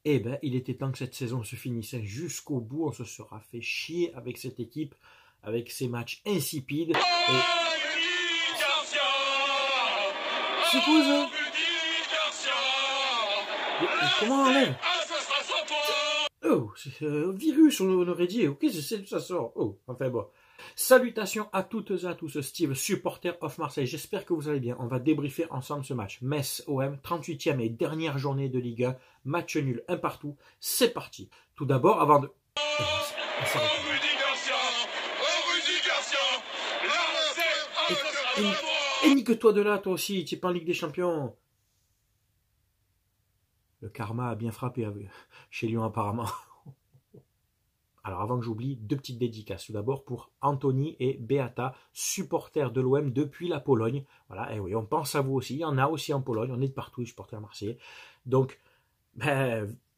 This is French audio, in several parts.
Eh ben, il était temps que cette saison se finisse jusqu'au bout. On se sera fait chier avec cette équipe, avec ces matchs insipides. Et... C'est quoi ça? Comment on enlève? Oh, c'est un virus, on aurait dit. Ok, c'est d'où ça sort. Oh, enfin bon. Salutations à toutes et à tous, Steve, supporter of Marseille. J'espère que vous allez bien. On va débriefer ensemble ce match. Metz-OM, 38e et dernière journée de Ligue 1. Match nul, un partout. C'est parti. Tout d'abord, avant de... Et nique-toi de là, toi aussi. Tu es pas en Ligue des Champions. Le karma a bien frappé chez Lyon, apparemment. Alors avant que j'oublie, deux petites dédicaces. Tout d'abord pour Anthony et Beata, supporters de l'OM depuis la Pologne. Voilà, et oui, on pense à vous aussi. Il y en a aussi en Pologne. On est de partout, les supporters marseillais. Donc,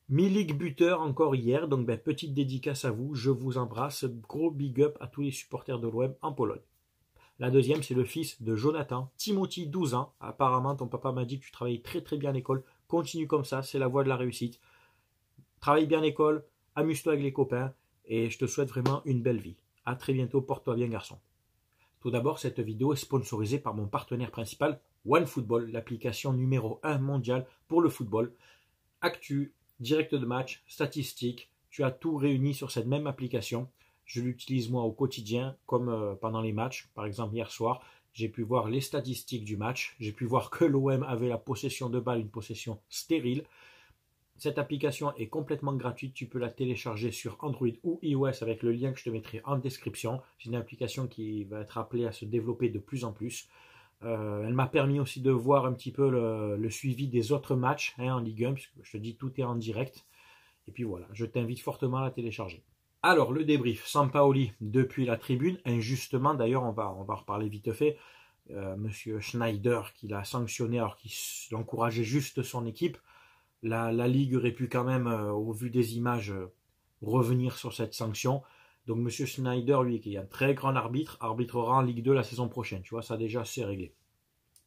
Milik buteur encore hier. Donc, petite dédicace à vous. Je vous embrasse. Gros big up à tous les supporters de l'OM en Pologne. La deuxième, c'est le fils de Jonathan, Timothy, 12 ans. Apparemment, ton papa m'a dit que tu travailles très très bien à l'école. Continue comme ça, c'est la voie de la réussite. Travaille bien à l'école, amuse-toi avec les copains. Et je te souhaite vraiment une belle vie. A très bientôt, porte-toi bien garçon. Tout d'abord, cette vidéo est sponsorisée par mon partenaire principal, OneFootball, l'application numéro 1 mondiale pour le football. Actu, direct de match, statistiques, tu as tout réuni sur cette même application. Je l'utilise moi au quotidien, comme pendant les matchs. Par exemple, hier soir, j'ai pu voir les statistiques du match. J'ai pu voir que l'OM avait la possession de balle, une possession stérile. Cette application est complètement gratuite, tu peux la télécharger sur Android ou iOS avec le lien que je te mettrai en description. C'est une application qui va être appelée à se développer de plus en plus. Elle m'a permis aussi de voir un petit peu le suivi des autres matchs en Ligue 1, puisque je te dis tout est en direct. Et puis voilà, je t'invite fortement à la télécharger. Alors le débrief, Sampaoli depuis la tribune, injustement d'ailleurs, on va en reparler vite fait. Monsieur Schneider qui l'a sanctionné alors qu'il encourageait juste son équipe. La Ligue aurait pu quand même, au vu des images, revenir sur cette sanction. Donc M. Schneider, lui, qui est un très grand arbitre, arbitrera en Ligue 2 la saison prochaine. Tu vois, ça déjà, c'est réglé.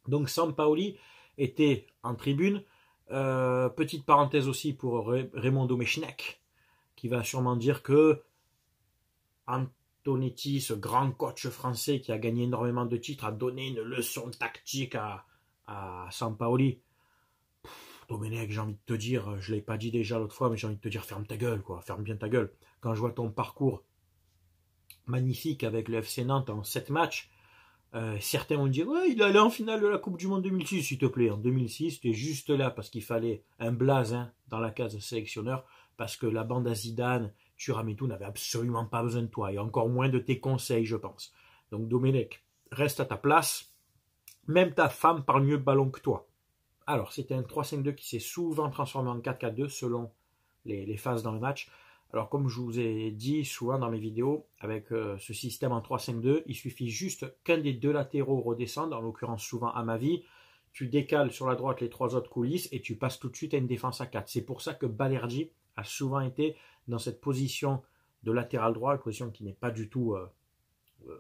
Donc Sampaoli était en tribune. Petite parenthèse aussi pour Raymond Domenech, qui va sûrement dire que Antonetti, ce grand coach français qui a gagné énormément de titres, a donné une leçon tactique à Sampaoli. Domenech, j'ai envie de te dire, je ne l'ai pas dit déjà l'autre fois, mais j'ai envie de te dire, ferme ta gueule, quoi, ferme bien ta gueule. Quand je vois ton parcours magnifique avec le FC Nantes en 7 matchs, certains vont dire, ouais, il est allé en finale de la Coupe du Monde 2006, s'il te plaît. En 2006, tu es juste là parce qu'il fallait un blaze dans la case sélectionneur, parce que la bande à Zidane, Thuram et tout n'avait absolument pas besoin de toi, et encore moins de tes conseils, je pense. Donc Domenech, reste à ta place. Même ta femme parle mieux de ballon que toi. Alors, c'était un 3-5-2 qui s'est souvent transformé en 4-4-2 selon les phases dans le match. Alors, comme je vous ai dit souvent dans mes vidéos, avec ce système en 3-5-2, il suffit juste qu'un des deux latéraux redescende, en l'occurrence souvent Amavi. Tu décales sur la droite les trois autres coulisses et tu passes tout de suite à une défense à 4. C'est pour ça que Balerdi a souvent été dans cette position de latéral droit, une position qui n'est pas du tout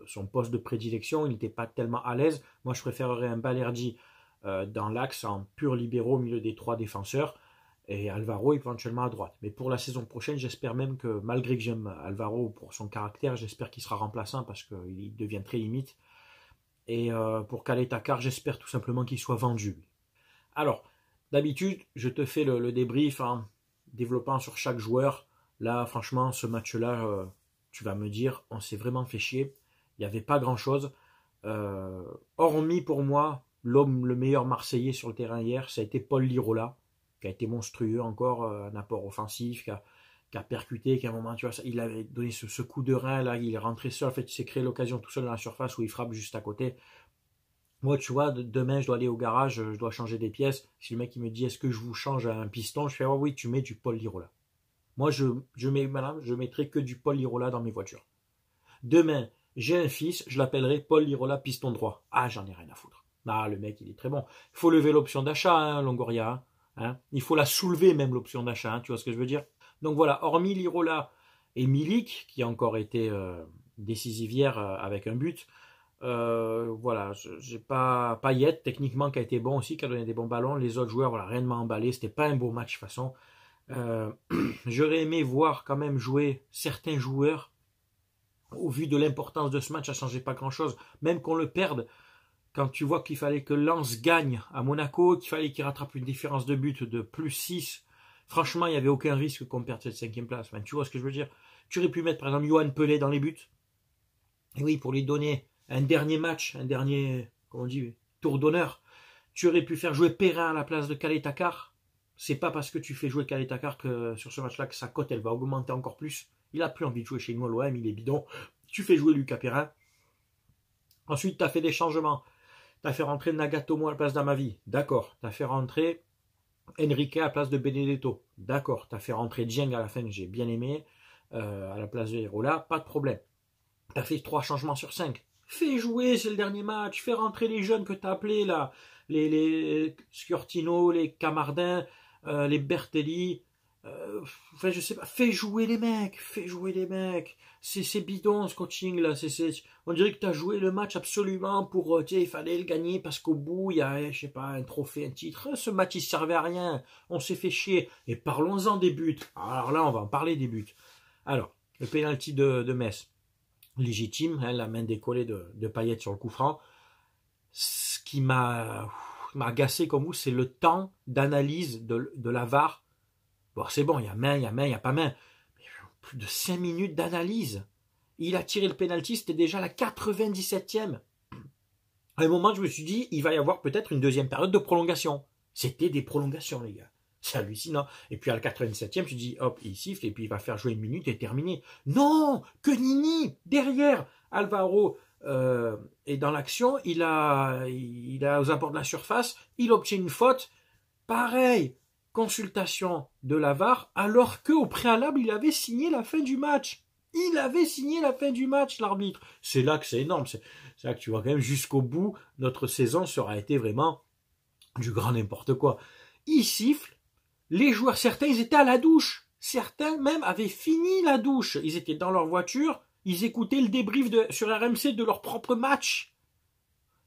son poste de prédilection. Il n'était pas tellement à l'aise. Moi, je préférerais un Balerdi dans l'axe en pur libéraux au milieu des trois défenseurs et Alvaro éventuellement à droite. Mais pour la saison prochaine, j'espère même que, malgré que j'aime Alvaro pour son caractère, j'espère qu'il sera remplaçant parce qu'il devient très limite. Et pour Calais Takar, j'espère tout simplement qu'il soit vendu. Alors, d'habitude, je te fais le débrief en développant sur chaque joueur. Là, franchement, ce match-là, tu vas me dire, on s'est vraiment fait chier. Il n'y avait pas grand-chose. Hormis pour moi, l'homme le meilleur Marseillais sur le terrain hier, ça a été Paul Lirola, qui a été monstrueux encore, un apport offensif, qui a percuté, qui à un moment, tu vois, il avait donné ce coup de rein, là, il est rentré seul, en fait, il s'est créé l'occasion tout seul dans la surface où il frappe juste à côté. Moi, tu vois, demain, je dois aller au garage, je dois changer des pièces. Si le mec il me dit, est-ce que je vous change un piston, je fais, oh oui, tu mets du Paul Lirola. Moi, je mettrai que du Paul Lirola dans mes voitures. Demain, j'ai un fils, je l'appellerai Paul Lirola piston droit. Ah, j'en ai rien à foutre. Ah, le mec, il est très bon. Il faut lever l'option d'achat, Longoria. Il faut la soulever même, l'option d'achat, tu vois ce que je veux dire? Donc voilà, hormis Lirola et Milik, qui a encore été décisif hier avec un but, voilà, j'ai pas Payet, techniquement, qui a été bon aussi, qui a donné des bons ballons. Les autres joueurs, voilà, rien ne m'a emballé. C'était pas un beau match, de toute façon. J'aurais aimé voir quand même jouer certains joueurs. Au vu de l'importance de ce match, ça ne changeait pas grand-chose. Même qu'on le perde, quand tu vois qu'il fallait que Lens gagne à Monaco, qu'il fallait qu'il rattrape une différence de but de +6, franchement, il n'y avait aucun risque qu'on perde cette 5e place. Enfin, tu vois ce que je veux dire? Tu aurais pu mettre par exemple Yohan Pelé dans les buts. Et oui, pour lui donner un dernier match, un dernier, comment on dit, tour d'honneur. Tu aurais pu faire jouer Perrin à la place de Calais Takar. C'est pas parce que tu fais jouer Calais Takar que sur ce match-là que sa cote elle va augmenter encore plus. Il a plus envie de jouer chez nous à l'OM, il est bidon. Tu fais jouer Lucas Perrin. Ensuite, tu as fait des changements. Tu as fait rentrer Nagatomo à la place d'Amavi. D'accord. Tu as fait rentrer Enrique à la place de Benedetto. D'accord. Tu as fait rentrer Dieng à la fin, que j'ai bien aimé, à la place de Hirola. Pas de problème. Tu as fait 3 changements sur 5. Fais jouer, c'est le dernier match. Fais rentrer les jeunes que tu as appelés là. Les Sciortino, les Camardin, les Bertelli. Enfin, je sais pas. Fais jouer les mecs. Fais jouer les mecs. C'est bidon ce coaching là. On dirait que tu as joué le match absolument pour. Il fallait le gagner parce qu'au bout, il y a, je sais pas, un trophée, un titre. Ce match, il servait à rien. On s'est fait chier. Et parlons-en des buts. Alors là, on va en parler des buts. Alors, le penalty de Metz. Légitime, hein, la main décollée de Payet sur le coup franc. Ce qui m'a agacé comme vous, c'est le temps d'analyse de la VAR. Bon, c'est bon, il y a main, il n'y a pas main. Mais plus de 5 minutes d'analyse. Il a tiré le pénalty, c'était déjà la 97e. À un moment, je me suis dit, il va y avoir peut-être une deuxième période de prolongation. C'était des prolongations, les gars. C'est hallucinant. Et puis à la 87e, je dis, hop, il siffle et puis il va faire jouer une minute et terminé. Non, que Nini, derrière, Alvaro est dans l'action, il a aux abords de la surface, il obtient une faute. Pareil, consultation de la VAR, alors qu'au préalable, il avait signé la fin du match. Il avait signé la fin du match, l'arbitre. C'est là que c'est énorme. C'est là que tu vois quand même jusqu'au bout, notre saison sera été vraiment du grand n'importe quoi. Il siffle. Les joueurs, certains, ils étaient à la douche. Certains même avaient fini la douche. Ils étaient dans leur voiture. Ils écoutaient le débrief sur RMC de leur propre match.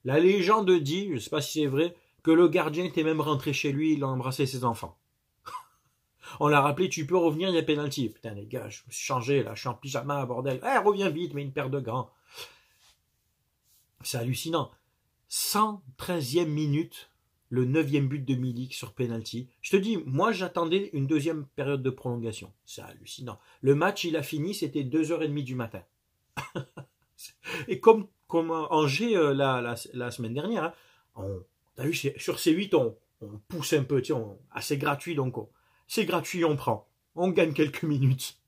La légende dit, je ne sais pas si c'est vrai, que le gardien était même rentré chez lui, il a embrassé ses enfants. On l'a rappelé, tu peux revenir, il y a pénalty. Putain les gars, je me suis changé là, je suis en pyjama, bordel. Reviens vite, mets une paire de gants. C'est hallucinant. 113e minute. Le 9e but de Milik sur penalty. Je te dis, moi j'attendais une deuxième période de prolongation. C'est hallucinant. Le match, il a fini, c'était 2h30 du matin. Et comme Angers la semaine dernière, hein, t'as vu, sur C8, on pousse un peu, c'est gratuit, donc c'est gratuit, on prend. On gagne quelques minutes.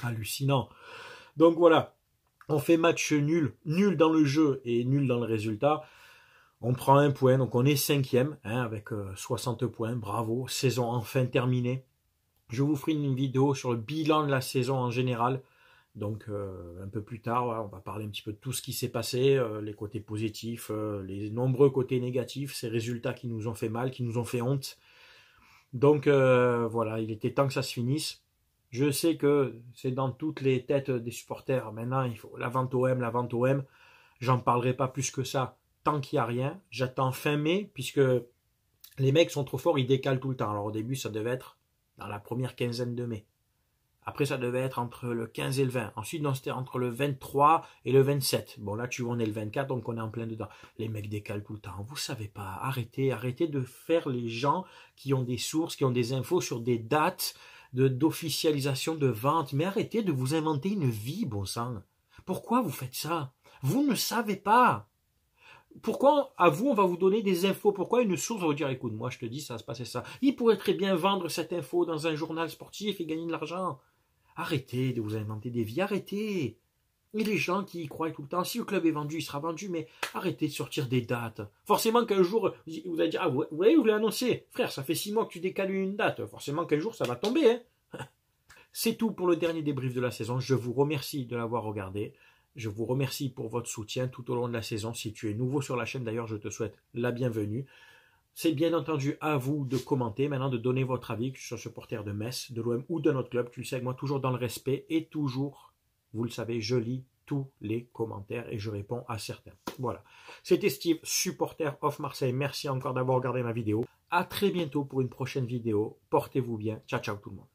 Hallucinant. Donc voilà, on fait match nul dans le jeu et nul dans le résultat. On prend 1 point, donc on est 5e, hein, avec 60 points, bravo, saison enfin terminée. Je vous ferai une vidéo sur le bilan de la saison en général, donc un peu plus tard, on va parler un petit peu de tout ce qui s'est passé, les côtés positifs, les nombreux côtés négatifs, ces résultats qui nous ont fait mal, qui nous ont fait honte. Donc voilà, il était temps que ça se finisse. Je sais que c'est dans toutes les têtes des supporters, maintenant il faut la vente OM, j'en parlerai pas plus que ça. Tant qu'il n'y a rien, j'attends fin mai, puisque les mecs sont trop forts, ils décalent tout le temps. Alors au début, ça devait être dans la première quinzaine de mai. Après, ça devait être entre le 15 et le 20. Ensuite, non, c'était entre le 23 et le 27. Bon, là, tu vois, on est le 24, donc on est en plein dedans. Les mecs décalent tout le temps. Vous savez pas, arrêtez de faire les gens qui ont des sources, qui ont des infos sur des dates d'officialisation de vente. Mais arrêtez de vous inventer une vie, bon sang. Pourquoi vous faites ça? Vous ne savez pas. Pourquoi à vous on va vous donner des infos? Pourquoi une source va vous dire écoute, moi je te dis ça va se passer ça. Il pourrait très bien vendre cette info dans un journal sportif et gagner de l'argent. Arrêtez de vous inventer des vies, arrêtez. Et les gens qui y croient tout le temps, si le club est vendu, il sera vendu, mais arrêtez de sortir des dates. Forcément qu'un jour, vous allez dire, ah vous voyez, vous l'avez annoncé. Frère, ça fait 6 mois que tu décales une date. Forcément qu'un jour ça va tomber. Hein. C'est tout pour le dernier débrief de la saison. Je vous remercie de l'avoir regardé. Je vous remercie pour votre soutien tout au long de la saison. Si tu es nouveau sur la chaîne, d'ailleurs, je te souhaite la bienvenue. C'est bien entendu à vous de commenter, maintenant de donner votre avis, que je sois supporter de Metz, de l'OM ou de notre club. Tu le sais avec moi, toujours dans le respect et toujours, vous le savez, je lis tous les commentaires et je réponds à certains. Voilà. C'était Steve, supporter of Marseille. Merci encore d'avoir regardé ma vidéo. À très bientôt pour une prochaine vidéo. Portez-vous bien. Ciao, ciao tout le monde.